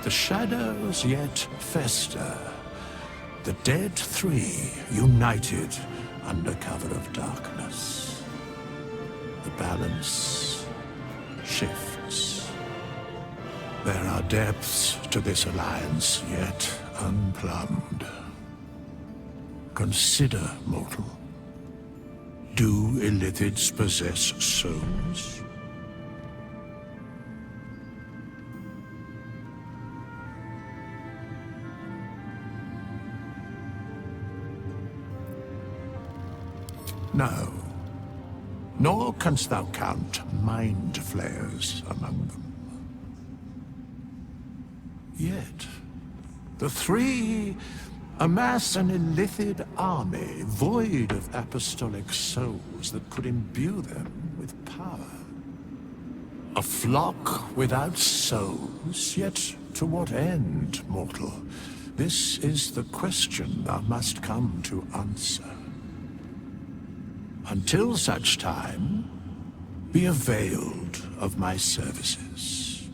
The shadows yet fester. The dead three united under cover of darkness. The balance shifts. There are depths to this alliance yet unplumbed. Consider, mortal. Do Illithids possess souls? No. Nor canst thou count mind flayers among them. Yet, the three amass an Illithid army void of apostolic souls that could imbue them with power. A flock without souls, yet to what end, mortal? This is the question thou must come to answer. Until such time, be availed of my services.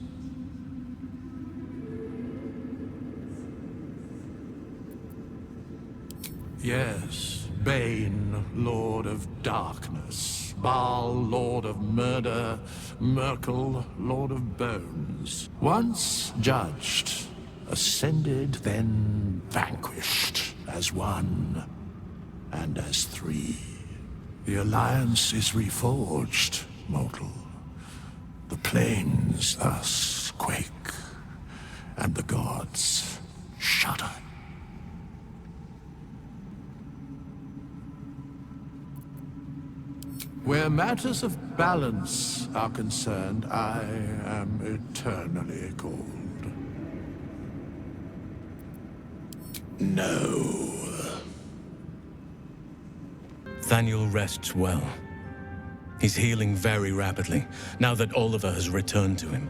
Yes, Bane, Lord of Darkness, Baal, Lord of Murder, Merkel, Lord of Bones. Once judged, ascended, then vanquished, as one, and as three. The Alliance is reforged, mortal. The plains thus quake, and the gods shudder. Where matters of balance are concerned, I am eternally cold. No. Thaniel rests well. He's healing very rapidly, now that Oliver has returned to him.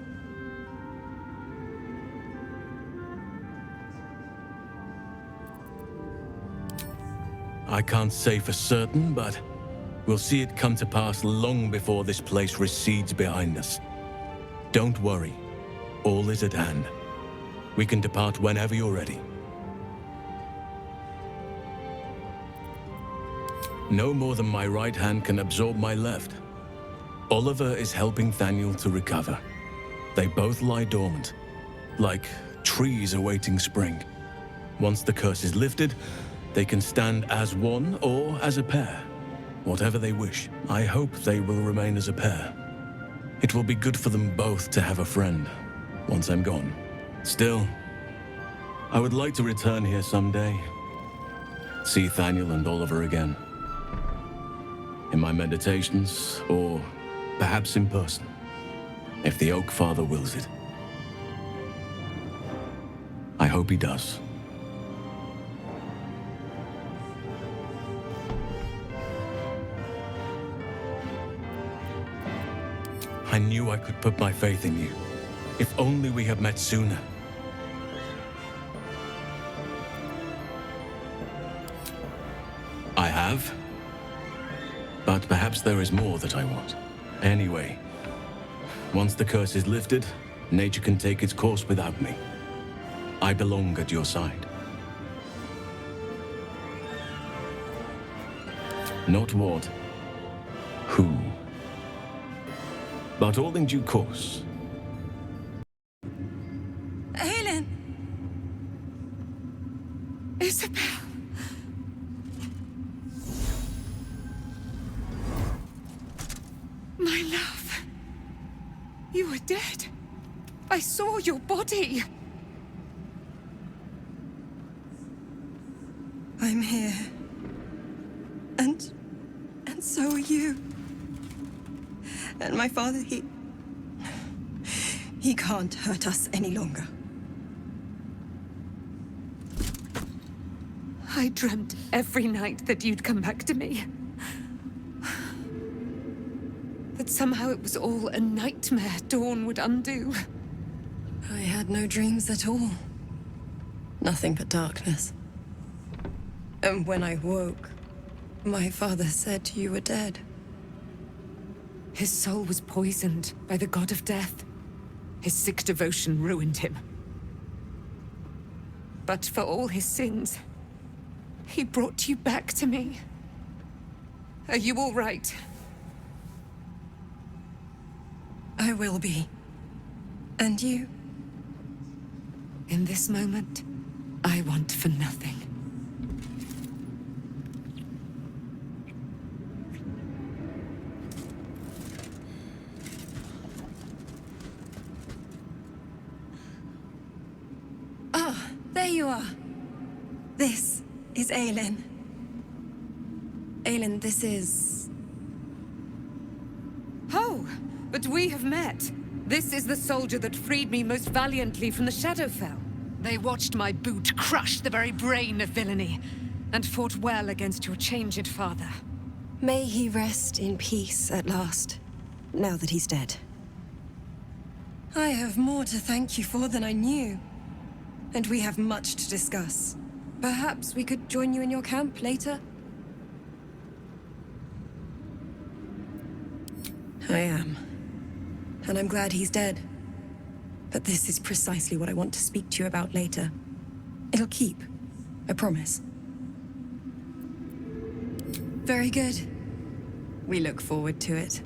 I can't say for certain, but we'll see it come to pass long before this place recedes behind us. Don't worry. All is at hand. We can depart whenever you're ready. No more than my right hand can absorb my left. Oliver is helping Thaniel to recover. They both lie dormant, like trees awaiting spring. Once the curse is lifted, they can stand as one or as a pair. Whatever they wish, I hope they will remain as a pair. It will be good for them both to have a friend, once I'm gone. Still, I would like to return here someday. See Thaniel and Oliver again. In my meditations, or perhaps in person, if the Oak Father wills it. I hope he does. I knew I could put my faith in you. If only we had met sooner. I have. But perhaps there is more that I want. Anyway, once the curse is lifted, nature can take its course without me. I belong at your side. Not what, who, but all in due course. Aylin! Isobel! My love. You were dead. I saw your body. I'm here. And so are you. And my father, he can't hurt us any longer. I dreamt every night that you'd come back to me. That somehow it was all a nightmare Dawn would undo. I had no dreams at all. Nothing but darkness. And when I woke, my father said you were dead. His soul was poisoned by the god of death. His sick devotion ruined him. But for all his sins, he brought you back to me. Are you all right? I will be. And you? In this moment, I want for nothing. Ah, there you are. This is Aylin. Aylin, this is... Oh, but we have met. This is the soldier that freed me most valiantly from the Shadowfell. They watched my boot crush the very brain of villainy, and fought well against your changed father. May he rest in peace at last, now that he's dead. I have more to thank you for than I knew. And we have much to discuss. Perhaps we could join you in your camp later? I am. And I'm glad he's dead. But this is precisely what I want to speak to you about later. It'll keep. I promise. Very good. We look forward to it.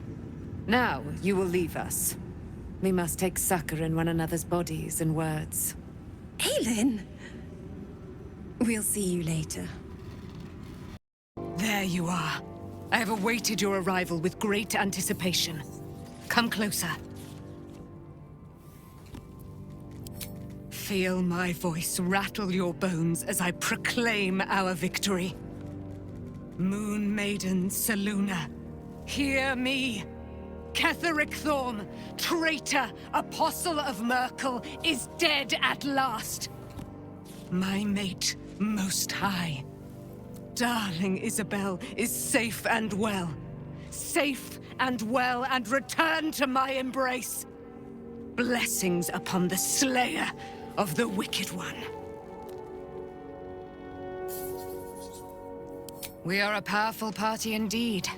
Now, you will leave us. We must take succor in one another's bodies and words. Aylin! We'll see you later. There you are. I have awaited your arrival with great anticipation. Come closer. Feel my voice rattle your bones as I proclaim our victory. Moon Maiden Selûne, hear me! Ketheric Thorm, traitor, apostle of Merkel, is dead at last. My mate, Most High. Darling Isobel is safe and well. Safe and well, and returned to my embrace. Blessings upon the slayer of the Wicked One. We are a powerful party indeed.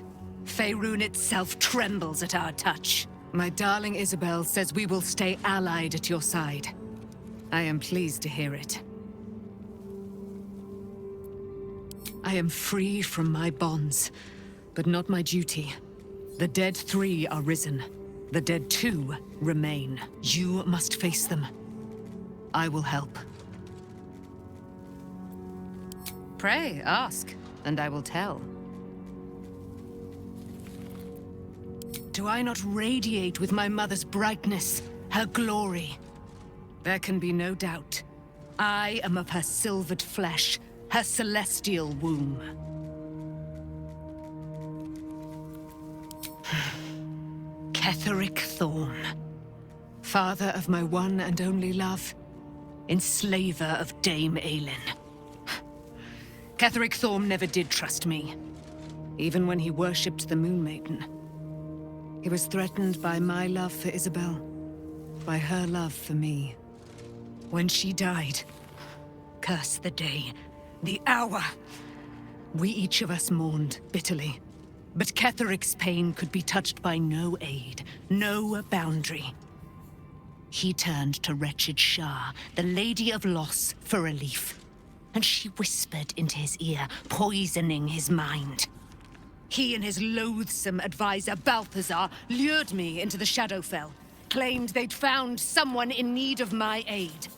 Faerun itself trembles at our touch. My darling Isobel says we will stay allied at your side. I am pleased to hear it. I am free from my bonds, but not my duty. The dead 3 are risen. The dead 2 remain. You must face them. I will help. Pray, ask, and I will tell. Do I not radiate with my mother's brightness, her glory? There can be no doubt. I am of her silvered flesh, her celestial womb. Ketheric Thorm, father of my one and only love, enslaver of Dame Aylin. Ketheric Thorm never did trust me, even when he worshipped the Moon Maiden. He was threatened by my love for Isobel, by her love for me. When she died, curse the day, the hour, we each of us mourned bitterly. But Ketheric's pain could be touched by no aid, no boundary. He turned to wretched Shah, the Lady of Loss, for relief. And she whispered into his ear, poisoning his mind. He and his loathsome advisor, Balthazar, lured me into the Shadowfell, claimed they'd found someone in need of my aid.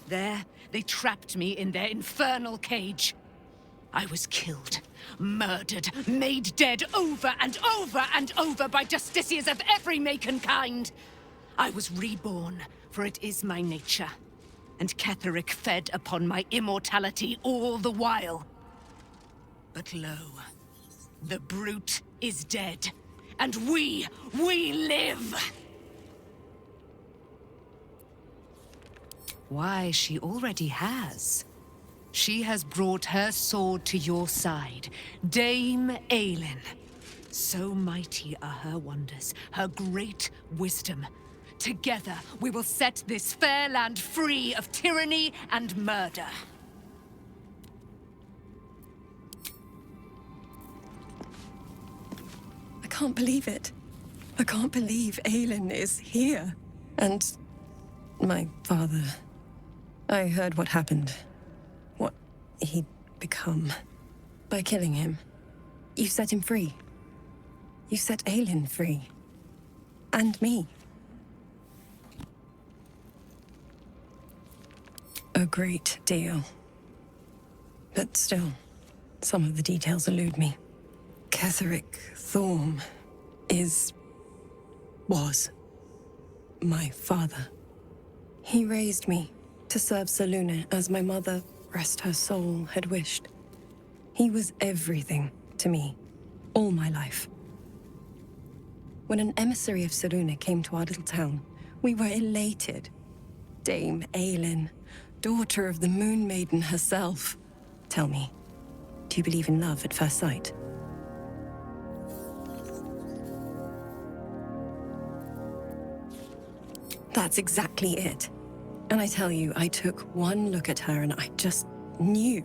There, they trapped me in their infernal cage. I was killed, murdered, made dead over and over and over by justiciars of every make and kind. I was reborn, for it is my nature. And Ketheric fed upon my immortality all the while. But lo, the brute is dead, and we live! Why, she already has. She has brought her sword to your side, Dame Aylin. So mighty are her wonders, her great wisdom. Together, we will set this fair land free of tyranny and murder. I can't believe it. I can't believe Aylin is here. And my father. I heard what happened. he'd become by killing him. You set him free. You set Aylin free. And me. A great deal. But still, some of the details elude me. Ketheric Thorm was my father. He raised me to serve Selûne as my mother, rest her soul, had wished. He was everything to me, all my life. When an emissary of Selûne came to our little town, we were elated. Dame Aylin, daughter of the Moon Maiden herself. Tell me, do you believe in love at first sight? That's exactly it. And I tell you, I took one look at her and I just knew.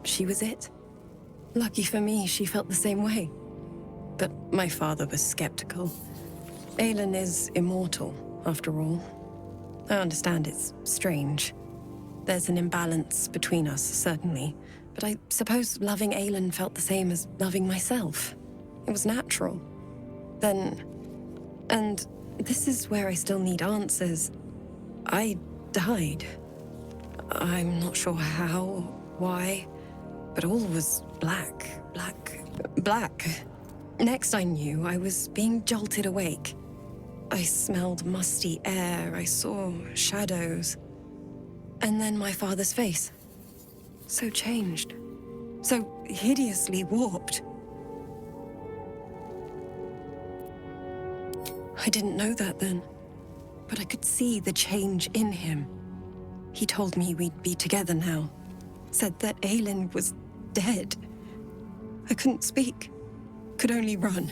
She was it. Lucky for me, she felt the same way. But my father was skeptical. Aylin is immortal, after all. I understand it's strange. There's an imbalance between us, certainly. But I suppose loving Aylin felt the same as loving myself. It was natural. And this is where I still need answers. I died. I'm not sure how, why, but all was black. Next I knew, I was being jolted awake. I smelled musty air, I saw shadows. And then my father's face. So changed. So hideously warped. I didn't know that then, but I could see the change in him. He told me we'd be together now. Said that Aylin was dead. I couldn't speak. Could only run.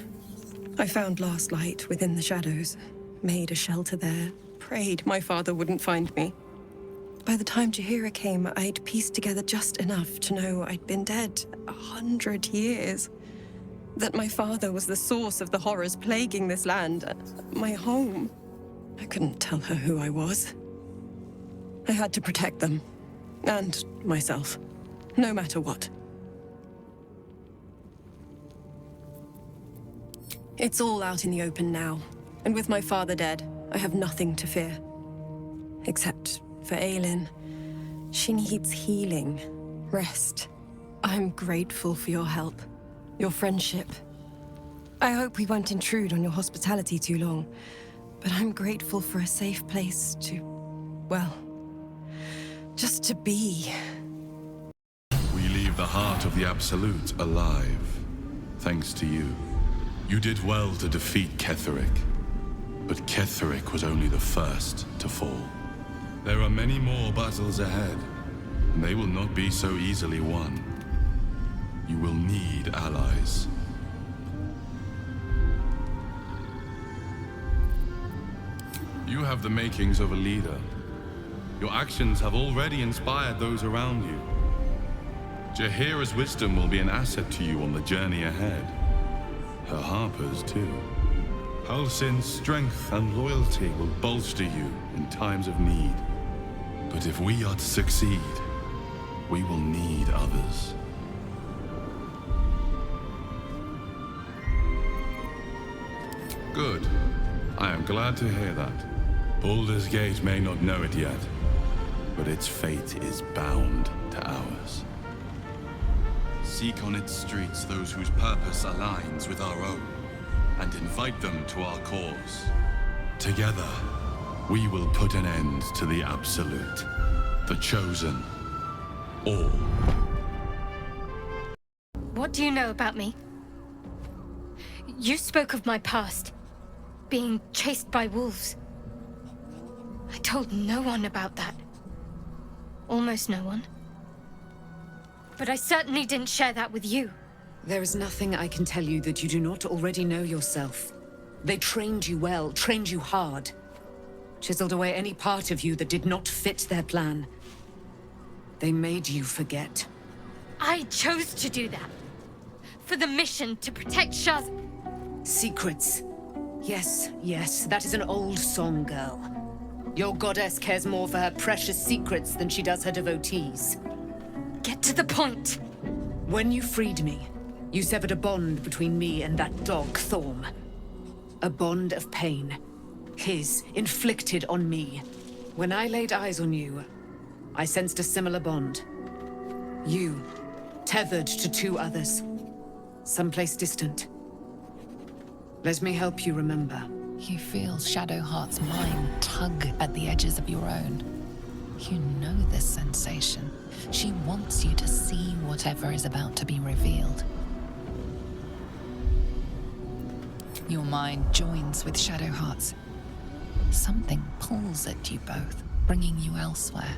I found last light within the shadows. Made a shelter there. Prayed my father wouldn't find me. By the time Jaheira came, I'd pieced together just enough to know I'd been dead 100 years. That my father was the source of the horrors plaguing this land, my home. I couldn't tell her who I was. I had to protect them, and myself, no matter what. It's all out in the open now, and with my father dead, I have nothing to fear. Except for Aylin. She needs healing, rest. I'm grateful for your help, your friendship. I hope we won't intrude on your hospitality too long, but I'm grateful for a safe place to, well, just to be. We leave the heart of the Absolute alive, thanks to you. You did well to defeat Ketheric, but Ketheric was only the first to fall. There are many more battles ahead, and they will not be so easily won. You will need allies. You have the makings of a leader. Your actions have already inspired those around you. Jaheira's wisdom will be an asset to you on the journey ahead. Her Harper's too. Halsin's strength and loyalty will bolster you in times of need. But if we are to succeed, we will need others. Good. I am glad to hear that. Baldur's Gate may not know it yet, but its fate is bound to ours. Seek on its streets those whose purpose aligns with our own, and invite them to our cause. Together, we will put an end to the Absolute, the Chosen, all. What do you know about me? You spoke of my past, being chased by wolves. I told no one about that. Almost no one. But I certainly didn't share that with you. There is nothing I can tell you that you do not already know yourself. They trained you well, trained you hard. Chiseled away any part of you that did not fit their plan. They made you forget. I chose to do that. For the mission to protect Shaz... Secrets. Yes, yes, that is an old song, girl. Your goddess cares more for her precious secrets than she does her devotees. Get to the point. When you freed me, you severed a bond between me and that dog, Thorm. A bond of pain. His, inflicted on me. When I laid eyes on you, I sensed a similar bond. You, tethered to two others. Someplace distant. Let me help you remember. You feel Shadowheart's mind tug at the edges of your own. You know this sensation. She wants you to see whatever is about to be revealed. Your mind joins with Shadowheart's. Something pulls at you both, bringing you elsewhere.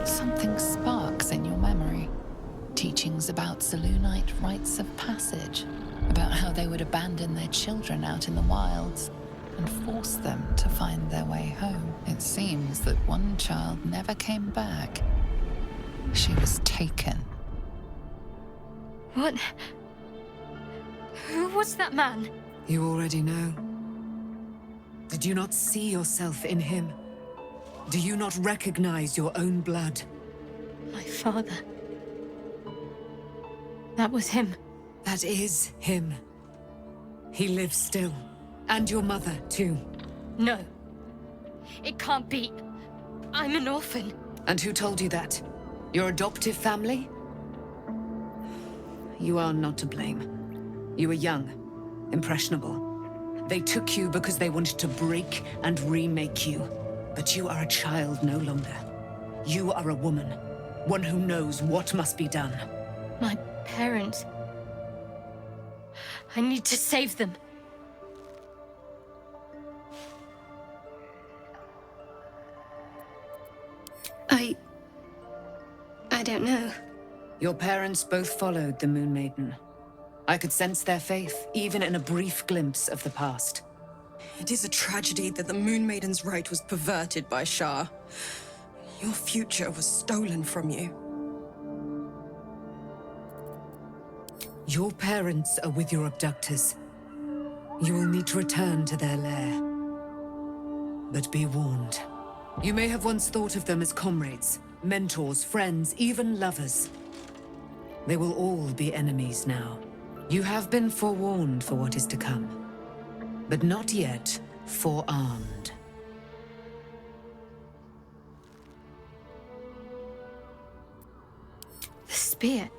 Something sparks in your memory. Teachings about Selûnite rites of passage, about how they would abandon their children out in the wilds and force them to find their way home. It seems that one child never came back. She was taken. What? Who was that man? You already know. Did you not see yourself in him? Do you not recognize your own blood? My father. That was him. That is him. He lives still. And your mother, too. No. It can't be. I'm an orphan. And who told you that? Your adoptive family? You are not to blame. You were young, impressionable. They took you because they wanted to break and remake you. But you are a child no longer. You are a woman. One who knows what must be done. My parents. I need to save them. I don't know. Your parents both followed the Moon Maiden. I could sense their faith, even in a brief glimpse of the past. It is a tragedy that the Moon Maiden's right was perverted by Shah. Your future was stolen from you. Your parents are with your abductors. You will need to return to their lair. But be warned. You may have once thought of them as comrades, mentors, friends, even lovers. They will all be enemies now. You have been forewarned for what is to come, but not yet forearmed. The spear.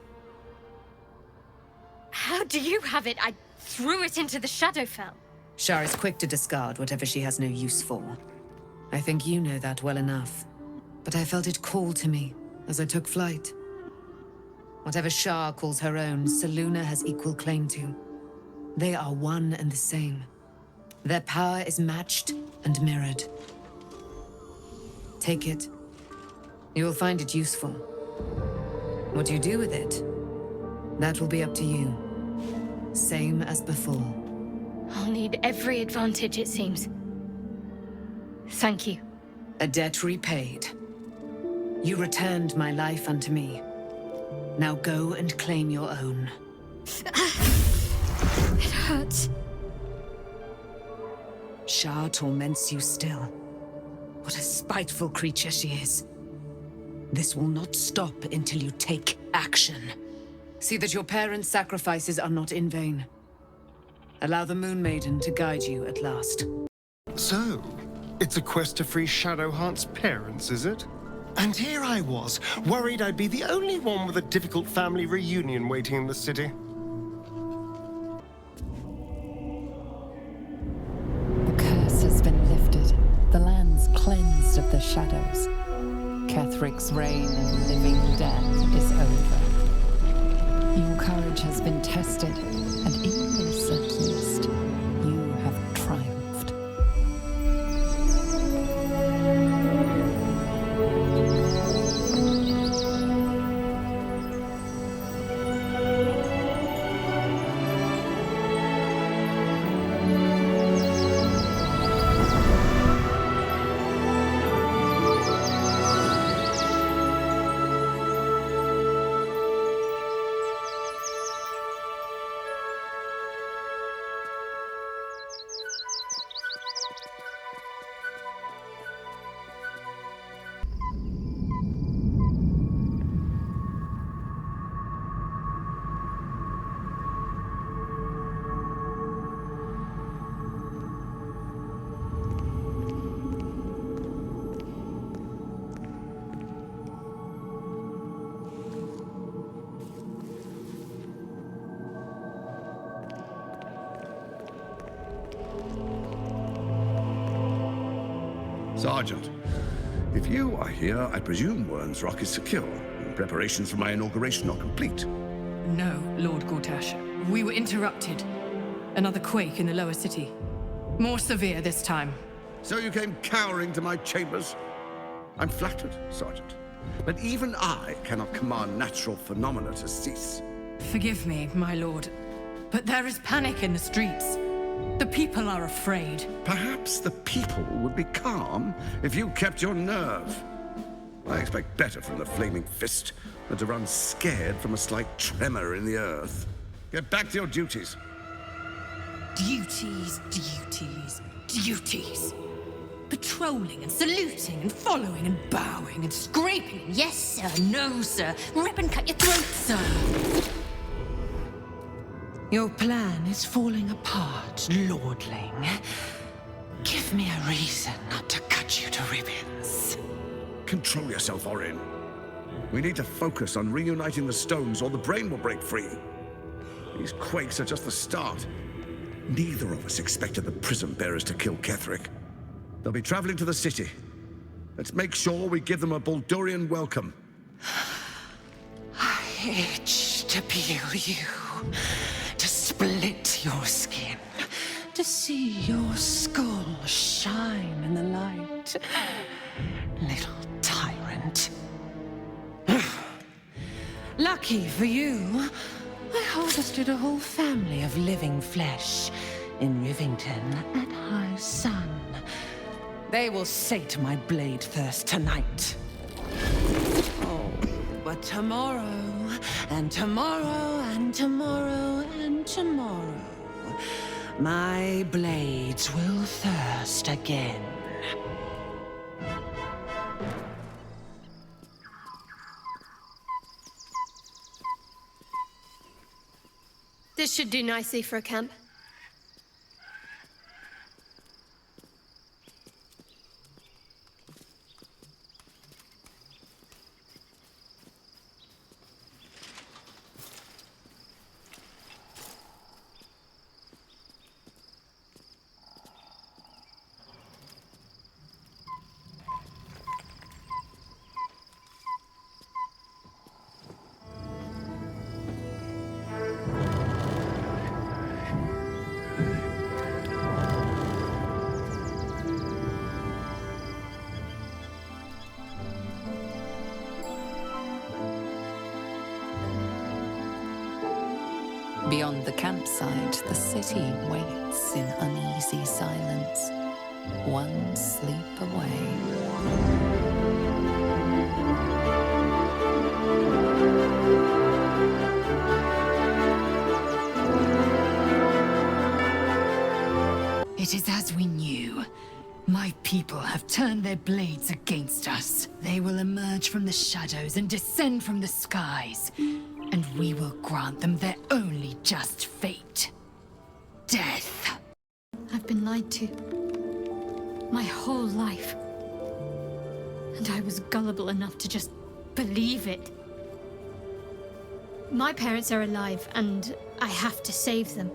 How do you have it? I threw it into the Shadowfell. Shah is quick to discard whatever she has no use for. I think you know that well enough. But I felt it call to me as I took flight. Whatever Shah calls her own, Selûne has equal claim to. They are one and the same. Their power is matched and mirrored. Take it. You will find it useful. What you do with it, that will be up to you. Same as before. I'll need every advantage, it seems. Thank you. A debt repaid. You returned my life unto me. Now go and claim your own. It hurts. Shah torments you still. What a spiteful creature she is. This will not stop until you take action. See that your parents' sacrifices are not in vain. Allow the Moon Maiden to guide you at last. So, it's a quest to free Shadowheart's parents, is it? And here I was, worried I'd be the only one with a difficult family reunion waiting in the city. The curse has been lifted. The land the shadows. Kethric's reign of living death is over. Your courage has been tested, and in this at least, you have triumphed. Sergeant, if you are here, I presume Wern's Rock is secure, and preparations for my inauguration are complete. No, Lord Gortash. We were interrupted. Another quake in the lower city. More severe this time. So you came cowering to my chambers? I'm flattered, Sergeant. But even I cannot command natural phenomena to cease. Forgive me, my lord, but there is panic in the streets. The people are afraid. Perhaps the people would be calm if you kept your nerve. I expect better from the Flaming Fist than to run scared from a slight tremor in the earth. Get back to your duties. Duties, duties, duties. Patrolling and saluting and following and bowing and scraping. Yes, sir. No, sir. Rip and cut your throat, sir. Your plan is falling apart, lordling. Give me a reason not to cut you to ribbons. Control yourself, Orin. We need to focus on reuniting the stones or the brain will break free. These quakes are just the start. Neither of us expected the prism bearers to kill Ketheric. They'll be traveling to the city. Let's make sure we give them a Baldurian welcome. I itch to peel you, to split your skin, to see your skull shine in the light. Little tyrant. Lucky for you, I harvested a whole family of living flesh in Rivington at high sun. They will sate my blade thirst tonight. Oh, but tomorrow, and tomorrow, and tomorrow, and tomorrow, my blades will thirst again. This should do nicely for a camp. Beyond the campsite, the city waits in uneasy silence, one sleep away. It is as we knew. My people have turned their blades against us. They will emerge from the shadows and descend from the skies. And we will grant them their only just fate. Death. I've been lied to. My whole life. And I was gullible enough to just believe it. My parents are alive, and I have to save them.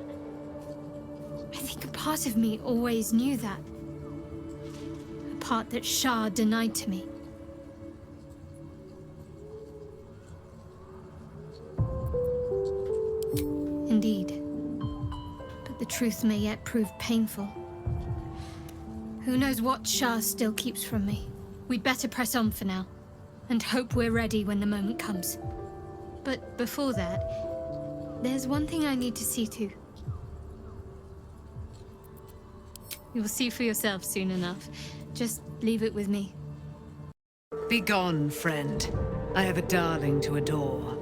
I think a part of me always knew that. A part that Shah denied to me. Indeed. But the truth may yet prove painful. Who knows what Shah still keeps from me? We'd better press on for now, and hope we're ready when the moment comes. But before that, there's one thing I need to see to. You'll see for yourself soon enough. Just leave it with me. Begone, friend. I have a darling to adore.